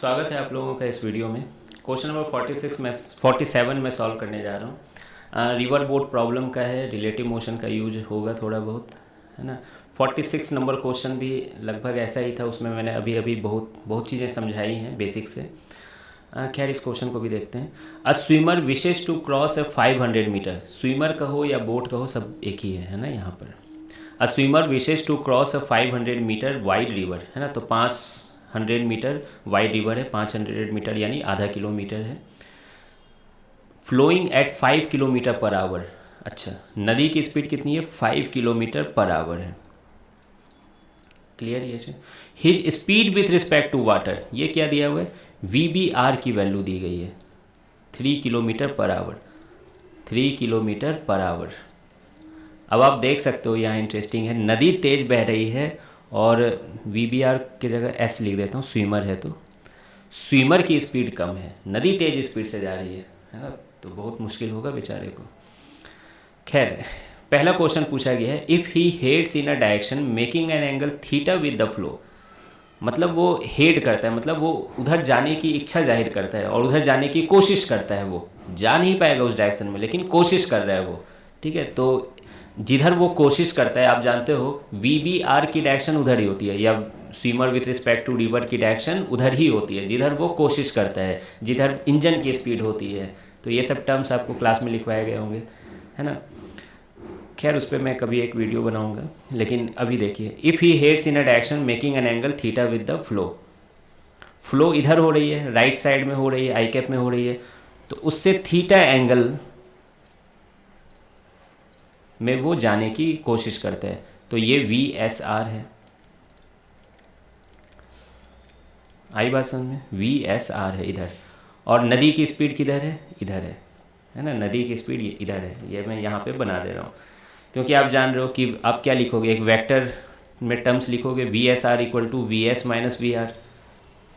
स्वागत है आप लोगों का इस वीडियो में। क्वेश्चन नंबर 47 में सॉल्व करने जा रहा हूँ। रिवर बोट प्रॉब्लम का है, रिलेटिव मोशन का यूज होगा थोड़ा बहुत, है ना। 46 नंबर क्वेश्चन भी लगभग ऐसा ही था, उसमें मैंने अभी अभी बहुत चीज़ें समझाई हैं बेसिक से। खैर इस क्वेश्चन को भी देखते हैं। A swimmer wishes to cross a 500 metre, swimmer कहो या बोट कहो सब एक ही है ना यहाँ पर। A swimmer wishes to cross a 500 metre wide river, है ना, तो 500 मीटर वाइड रिवर है, 500 मीटर यानी आधा किलोमीटर है। Flowing at 5 kilometre per hour, अच्छा नदी की स्पीड कितनी है, 5 किलोमीटर पर आवर है। क्लियर ये से। His speed with respect to water, ये क्या दिया हुआ है, VBR की वैल्यू दी गई है 3 kilometre per our, 3 kilometre per our. अब आप देख सकते हो यहाँ इंटरेस्टिंग है, नदी तेज बह रही है और VBR की जगह S लिख देता हूँ, स्विमर है तो स्विमर की स्पीड कम है, नदी तेज स्पीड से जा रही है ना, तो बहुत मुश्किल होगा बेचारे को। खैर पहला क्वेश्चन पूछा गया है, if he heads in a direction making an angle theta with the flow, मतलब वो हेड करता है, मतलब वो उधर जाने की इच्छा जाहिर करता है और उधर जाने की कोशिश करता है। वो जा नहीं पाएगा उस डायरेक्शन में लेकिन कोशिश कर रहा है वो, ठीक है। तो जिधर वो कोशिश करता है, आप जानते हो VBR की डायरेक्शन उधर ही होती है, या swimmer with respect to river की डायरेक्शन उधर ही होती है जिधर वो कोशिश करता है, जिधर इंजन की स्पीड होती है। तो ये सब टर्म्स आपको क्लास में लिखवाए गए होंगे, है ना। खैर उस पर मैं कभी एक वीडियो बनाऊंगा, लेकिन अभी देखिए, if he heads in a direction making an angle theta with the flow, flow इधर हो रही है, राइट साइड में हो रही है, आई कैप में हो रही है, तो उससे थीटा एंगल में वो जाने की कोशिश करता है, तो ये VSR है। आई बात समझ में, VSR है इधर, और नदी की स्पीड किधर है, इधर है ना, नदी की स्पीड इधर है। ये मैं यहाँ पे बना दे रहा हूँ क्योंकि आप जान रहे हो कि आप क्या लिखोगे, एक वेक्टर में टर्म्स लिखोगे, VSR equal to VS minus VR,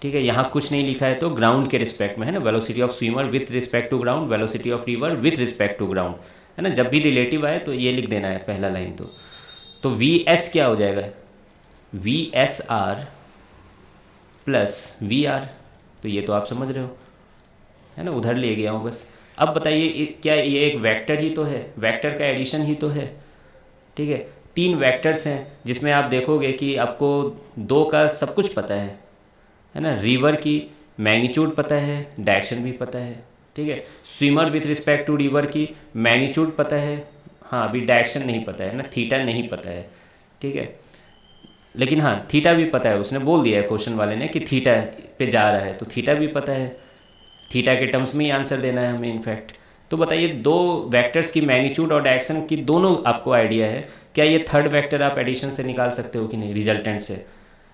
ठीक है। यहाँ कुछ नहीं लिखा है तो ग्राउंड के रिस्पेक्ट में, है ना, velocity of swimmer with respect to ground, velocity of river with respect to ground, है ना। जब भी रिलेटिव आए तो ये लिख देना है पहला लाइन। तो VS क्या हो जाएगा, VSR प्लस VR, तो ये तो आप समझ रहे हो, है ना, उधर ले गया हूँ बस। अब बताइए क्या ये एक वेक्टर ही तो है, वेक्टर का एडिशन ही तो है, ठीक है। 3 वेक्टर्स हैं जिसमें आप देखोगे कि आपको 2 का सब कुछ पता है ना। रिवर की मैग्नीट्यूड पता है, डायरेक्शन भी पता है, ठीक है। Swimmer with respect to river की मैग्नीट्यूड पता है, हाँ अभी डायरेक्शन नहीं पता है ना, थीटा नहीं पता है, ठीक है। लेकिन हाँ थीटा भी पता है, उसने बोल दिया है क्वेश्चन वाले ने कि थीटा पे जा रहा है, तो थीटा भी पता है, थीटा के टर्म्स में ही आंसर देना है हमें इनफैक्ट। तो बताइए 2 वेक्टर्स की मैग्नीट्यूड और डायरेक्शन की दोनों आपको आइडिया है, क्या ये थर्ड वेक्टर आप एडिशन से निकाल सकते हो कि नहीं, रिजल्टेंट से,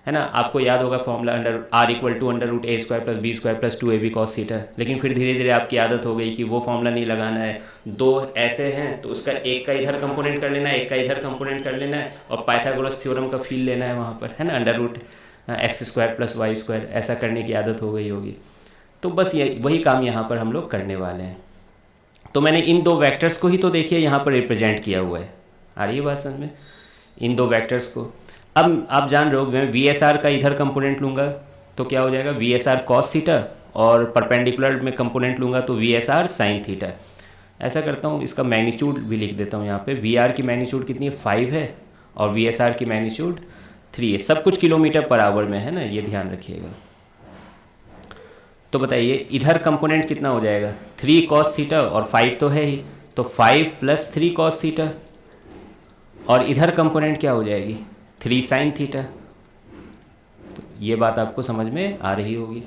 है ना। आपको याद होगा formula under R equal to under root A square plus B square plus 2AB cos theta, लेकिन फिर धीरे धीरे आपकी आदत हो गई कि वो फॉर्मूला नहीं लगाना है, 2 ऐसे हैं तो उसका एक का इधर कंपोनेंट कर लेना है, एक का इधर कंपोनेंट कर लेना है, और पाइथागोरस थ्योरम का फील लेना है वहाँ पर, है ना, under root X square plus Y square, ऐसा करने की आदत हो गई होगी। तो बस ये वही काम यहाँ पर हम लोग करने वाले हैं। तो मैंने इन 2 वेक्टर्स को ही तो देखिए यहाँ पर रिप्रेजेंट किया हुआ है, आ रही है बात समझ में, इन 2 वेक्टर्स को। अब आप जान रहे हो मैं VSR का इधर कंपोनेंट लूँगा तो क्या हो जाएगा, VSR cos थीटा, और परपेंडिकुलर में कंपोनेंट लूँगा तो VSR sin थीटा। ऐसा करता हूँ, इसका मैग्नीट्यूड भी लिख देता हूँ यहाँ पे, VR की मैग्नीट्यूड कितनी है, 5 है, और VSR की मैग्नीट्यूड 3 है। सब कुछ किलोमीटर पर आवर में है ना, ये ध्यान रखिएगा। तो बताइए इधर कंपोनेंट कितना हो जाएगा, 3 cos थीटा, और 5 तो है ही, तो 5 प्लस 3 cos थीटा, और इधर कंपोनेंट क्या हो जाएगी, 3 sin थीटा। तो ये बात आपको समझ में आ रही होगी।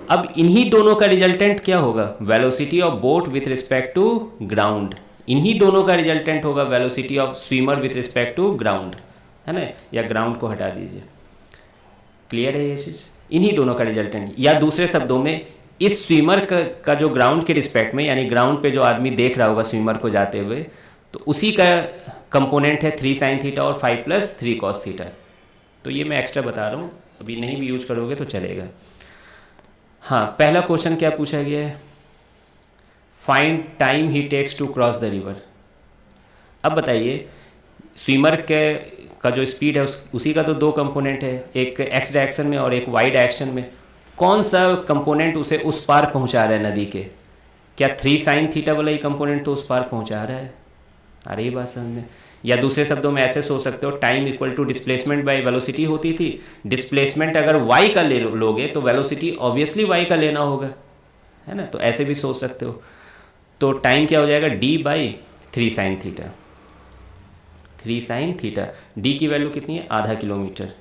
अब इन्हीं दोनों का रिजल्टेंट क्या होगा, velocity of boat with respect to ground, इन्हीं दोनों का रिजल्टेंट होगा velocity of swimmer with respect to ground, है ना, या ग्राउंड को हटा दीजिए। क्लियर है ये चीज़, इन्हीं दोनों का रिजल्टेंट, या दूसरे शब्दों में इस स्विमर का जो ग्राउंड के रिस्पेक्ट में, यानी ग्राउंड पे जो आदमी देख रहा होगा स्विमर को जाते हुए, तो उसी का कंपोनेंट है 3 sin थीटा और 5 प्लस 3 cos थीटा। तो ये मैं एक्स्ट्रा बता रहा हूँ, अभी नहीं भी यूज करोगे तो चलेगा। हाँ पहला क्वेश्चन क्या पूछा गया है, find time he takes to cross the river. अब बताइए स्विमर के का जो स्पीड है उसी का तो 2 कंपोनेंट है, एक x डायरेक्शन में और एक y डायरेक्शन में। कौन सा कंपोनेंट उसे उस पार पहुंचा रहा है नदी के? क्या 3 sin थीटा वाला ही कंपोनेंट तो उस पार पहुंचा रहा है? आ रही बात समझ में? या दूसरे शब्दों में ऐसे सोच सकते हो, time equal to displacement by velocity होती थी। डिस्प्लेसमेंट अगर y का लोगे तो वेलोसिटी ऑब्वियसली y का लेना होगा, है ना? तो ऐसे भी सोच सकते हो। तो टाइम क्या हो जाएगा? d by 3 sin theta. 3 sin theta, D की वैल्यू कितनी है? आधा किलोमीटर।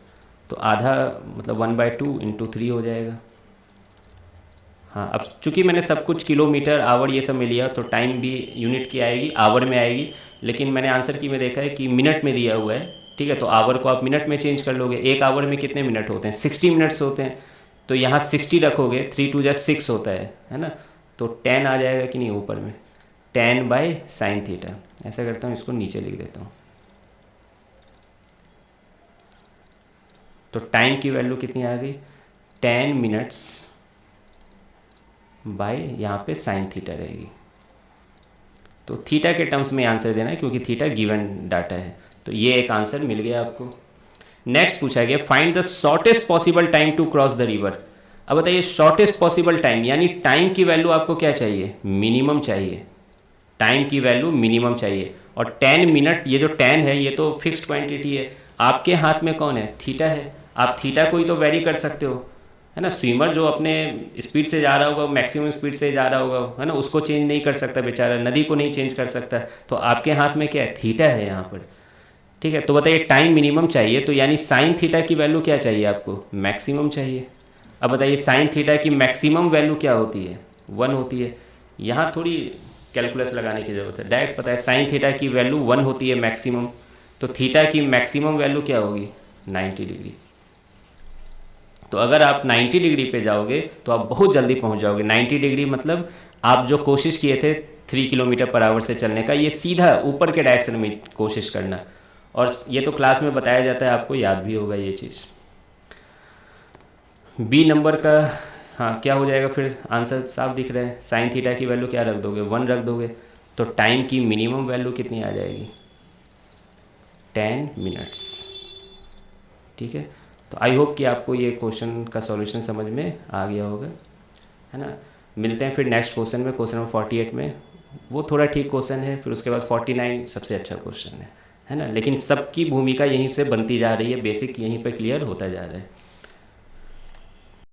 तो आधा मतलब 1/2 × 3 हो जाएगा। हाँ, अब चूंकि मैंने सब कुछ किलोमीटर आवर ये सब में लिया तो टाइम भी यूनिट की आएगी, आवर में आएगी। लेकिन मैंने आंसर की में देखा है कि मिनट में दिया हुआ है, ठीक है? तो आवर को आप मिनट में चेंज कर लोगे। एक आवर में कितने मिनट होते हैं? 60 मिनट्स होते हैं। तो यहाँ 60 रखोगे, 3 2 6 होता है ना? तो 10 आ जाएगा कि नहीं ऊपर में? 10/sin theta. ऐसा करता हूँ, इसको नीचे लिख देता हूँ। तो टाइम की वैल्यू कितनी आ गई? 10 मिनट्स बाय यहाँ पे sin थीटा रहेगी। तो थीटा के टर्म्स में आंसर देना है क्योंकि थीटा गिवन डाटा है। तो ये एक आंसर मिल गया आपको। नेक्स्ट पूछा गया, find the shortest possible time to cross the river. अब बताइए, शॉर्टेस्ट पॉसिबल टाइम यानी टाइम की वैल्यू आपको क्या चाहिए? मिनिमम चाहिए। टाइम की वैल्यू मिनिमम चाहिए। और 10 मिनट, ये जो 10 है ये तो फिक्स्ड क्वांटिटी है। आपके हाथ में कौन है? थीटा है। आप थीटा को ही तो वेरी कर सकते हो, है ना? स्विमर जो अपने स्पीड से जा रहा होगा, मैक्सिमम स्पीड से जा रहा होगा, है ना? उसको चेंज नहीं कर सकता बेचारा, नदी को नहीं चेंज कर सकता। तो आपके हाथ में क्या है? थीटा है यहाँ पर, ठीक है? तो बताइए, टाइम मिनिमम चाहिए तो यानी साइन थीटा की वैल्यू क्या चाहिए आपको? मैक्सिमम चाहिए। अब बताइए, साइन थीटा की मैक्सिमम वैल्यू क्या होती है? 1 होती है। यहाँ थोड़ी कैलकुलस लगाने की ज़रूरत है, डायरेक्ट पता है साइन थीटा की वैल्यू 1 होती है मैक्सिमम। तो थीटा की मैक्सिमम वैल्यू क्या होगी? 90 डिग्री। तो अगर आप 90 डिग्री पे जाओगे तो आप बहुत जल्दी पहुंच जाओगे। 90 डिग्री मतलब आप जो कोशिश किए थे 3 किलोमीटर पर आवर से चलने का, ये सीधा ऊपर के डायरेक्शन में कोशिश करना। और ये तो क्लास में बताया जाता है, आपको याद भी होगा ये चीज़। बी नंबर का हाँ क्या हो जाएगा फिर? आंसर साफ दिख रहा है। साइन थीटा की वैल्यू क्या रख दोगे? 1 रख दोगे। तो टाइम की मिनिमम वैल्यू कितनी आ जाएगी? 10 मिनट्स, ठीक है? तो आई होप कि आपको ये क्वेश्चन का सॉल्यूशन समझ में आ गया होगा, है ना? मिलते हैं फिर नेक्स्ट क्वेश्चन में, क्वेश्चन नंबर 48 में। वो थोड़ा ठीक क्वेश्चन है, फिर उसके बाद 49 सबसे अच्छा क्वेश्चन है ना? लेकिन सबकी भूमिका यहीं से बनती जा रही है, बेसिक यहीं पर क्लियर होता जा रहा है।